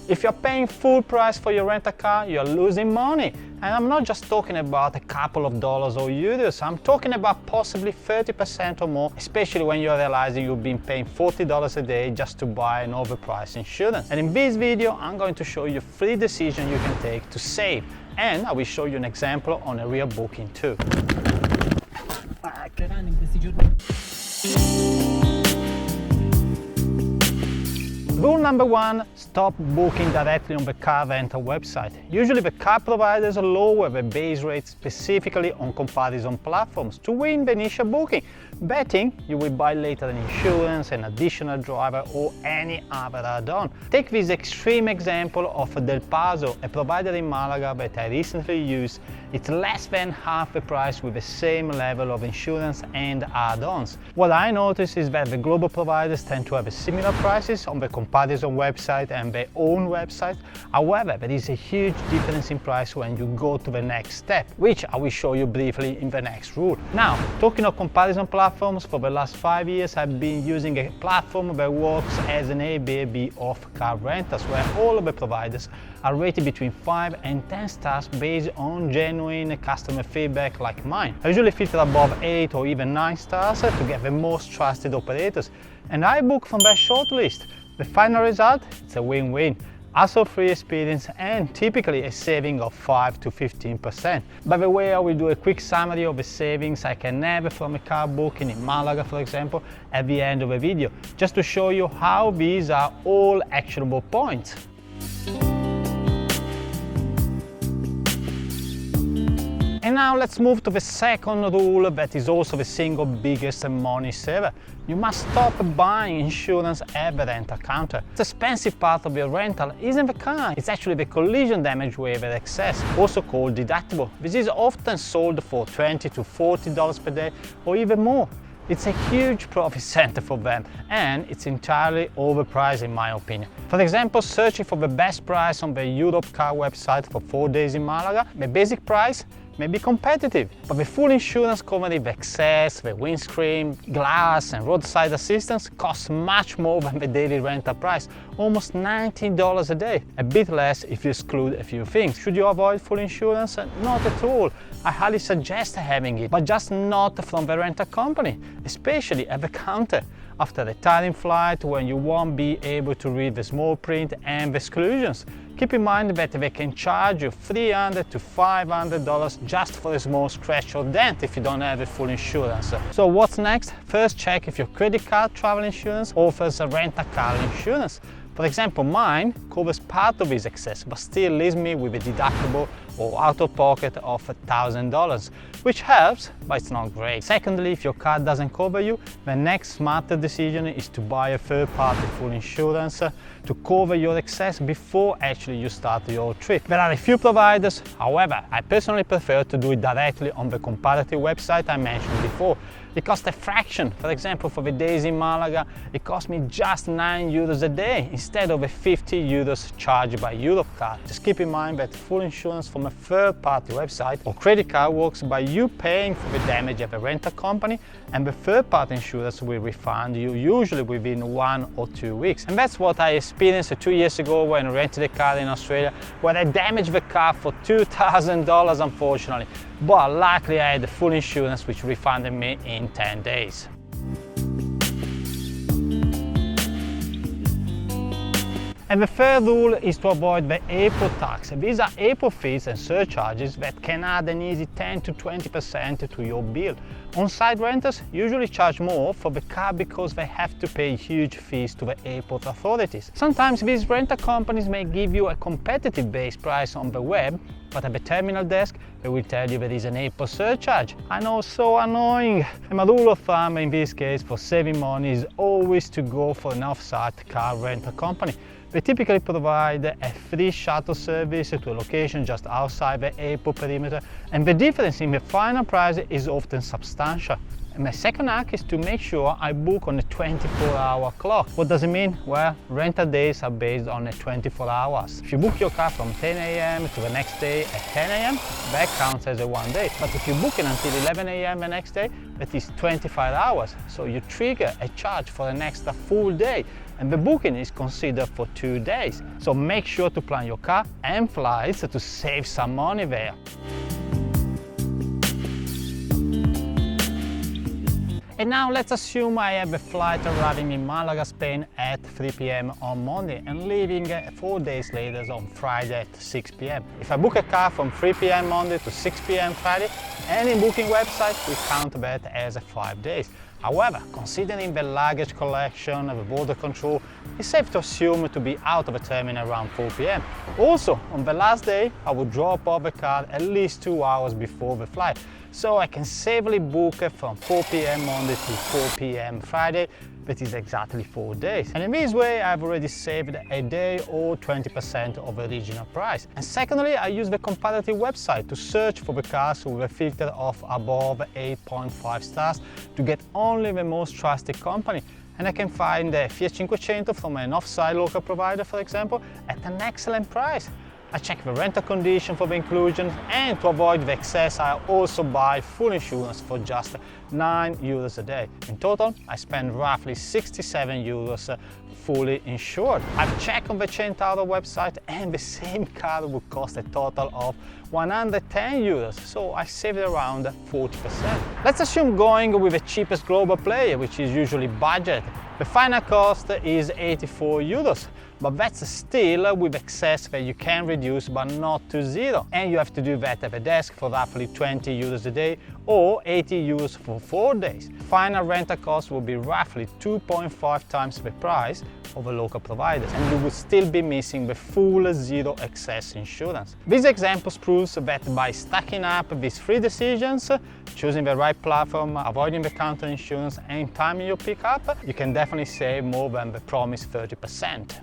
If you're paying full price for your rental car, you're losing money. And I'm not just talking about a couple of dollars or euros, I'm talking about possibly 30% or more, especially when you're realizing you've been paying $40 a day just to buy an overpriced insurance. And in this video, I'm going to show you 3 decisions you can take to save. And I will show you an example on a real booking too. Rule number 1, stop booking directly on the car rental website. Usually the car providers lower the base rate specifically on comparison platforms to win the initial booking, betting you will buy later an insurance, an additional driver or any other add-on. Take this extreme example of Del Paso, a provider in Malaga that I recently used. It's less than half the price with the same level of insurance and add-ons. What I noticed is that the global providers tend to have similar prices on the comparison website and their own website. However, there is a huge difference in price when you go to the next step, which I will show you briefly in the next rule. Now, talking of comparison platforms, for the last 5 years I've been using a platform that works as an Airbnb of car rentals, where all of the providers are rated between 5 and 10 stars based on genuine customer feedback like mine. I usually filter above 8 or even 9 stars to get the most trusted operators, and I book from that shortlist. The final result, it's a win-win. Hassle-free experience and typically a saving of 5 to 15%. By the way, I will do a quick summary of the savings I can have from a car booking in Malaga, for example, at the end of the video, just to show you how these are all actionable points. And now let's move to the second rule that is also the single biggest money saver. You must stop buying insurance at the rental counter. The expensive part of your rental isn't the car, it's actually the collision damage waiver excess, also called deductible. This is often sold for $20 to $40 per day or even more. It's a huge profit center for them, and it's entirely overpriced in my opinion. For example, searching for the best price on the Europe car website for 4 days in Malaga, the basic price may be competitive, but the full insurance covering the excess, the windscreen, glass and roadside assistance costs much more than the daily rental price, almost $19 a day. A bit less if you exclude a few things. Should you avoid full insurance? Not at all. I highly suggest having it, but just not from the rental company, especially at the counter. After a tiring flight when you won't be able to read the small print and the exclusions. Keep in mind that they can charge you $300 to $500 just for a small scratch or dent if you don't have a full insurance. So what's next? First, check if your credit card travel insurance offers a rental car insurance. For example, mine covers part of this excess, but still leaves me with a deductible or out-of-pocket of $1,000, which helps, but it's not great. Secondly, if your card doesn't cover you, the next smarter decision is to buy a third-party full insurance to cover your excess before actually you start your trip. There are a few providers, however, I personally prefer to do it directly on the comparative website I mentioned before. It costs a fraction. For example, for the days in Malaga, it cost me just €9 a day instead of the €50 charged by Europecard. Just keep in mind that full insurance from a third-party website or credit card works by you paying for the damage at the rental company, and the third-party insurance will refund you usually within 1 or 2 weeks. And that's what I experienced 2 years ago when I rented a car in Australia, where I damaged the car for $2,000 unfortunately. But luckily I had the full insurance which refunded me in 10 days. And the third rule is to avoid the airport tax. These are airport fees and surcharges that can add an easy 10 to 20% to your bill. On-site renters usually charge more for the car because they have to pay huge fees to the airport authorities. Sometimes these rental companies may give you a competitive base price on the web, but at the terminal desk they will tell you there is an airport surcharge. I know, so annoying. And my rule of thumb in this case for saving money is always to go for an off-site car rental company. They typically provide a free shuttle service to a location just outside the airport perimeter, and the difference in the final price is often substantial. And my second hack is to make sure I book on a 24-hour clock. What does it mean? Well, rental days are based on 24 hours. If you book your car from 10 a.m. to the next day at 10 a.m., that counts as a 1 day. But if you book it until 11 a.m. the next day, that is 25 hours. So you trigger a charge for an extra full day, and the booking is considered for 2 days. So make sure to plan your car and flights to save some money there. And now let's assume I have a flight arriving in Malaga, Spain at 3 p.m. on Monday and leaving 4 days later on Friday at 6 p.m. If I book a car from 3 p.m. Monday to 6 p.m. Friday, any booking website will count that as 5 days. However, considering the luggage collection, the border control, it's safe to assume to be out of the terminal around 4 p.m. Also, on the last day, I will drop off the car at least 2 hours before the flight, so I can safely book from 4 p.m. Monday to 4 p.m. Friday. That is exactly 4 days. And in this way, I've already saved a day or 20% of the original price. And secondly, I use the comparative website to search for the cars with a filter of above 8.5 stars to get only the most trusted company. And I can find the Fiat 500 from an off-site local provider, for example, at an excellent price. I check the rental condition for the inclusions, and to avoid the excess, I also buy full insurance for just €9 a day. In total, I spend roughly €67 fully insured. I've checked on the Centauro website, and the same car would cost a total of €110, so I saved around 40%. Let's assume going with the cheapest global player, which is usually budget. The final cost is €84, but that's still with excess that you can reduce but not to zero. And you have to do that at the desk for roughly €20 a day or €80 for 4 days. Final rental cost will be roughly 2.5 times the price of the local providers, and you will still be missing the full zero excess insurance. This example proves that by stacking up these 3 decisions, choosing the right platform, avoiding the counter insurance, and timing your pickup, you can definitely save more than the promised 30%.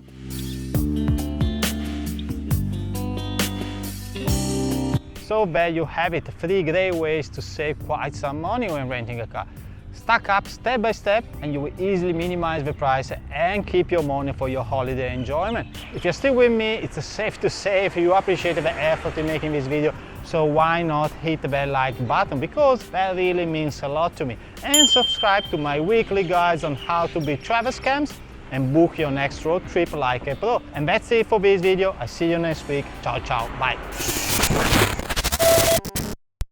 So there you have it, 3 great ways to save quite some money when renting a car. Stack up step by step and you will easily minimize the price and keep your money for your holiday enjoyment. If you're still with me, it's safe to say if you appreciated the effort in making this video, so why not hit the like button, because that really means a lot to me. And subscribe to my weekly guides on how to beat travel scams and book your next road trip like a pro. And that's it for this video. I'll see you next week. Ciao, ciao, bye.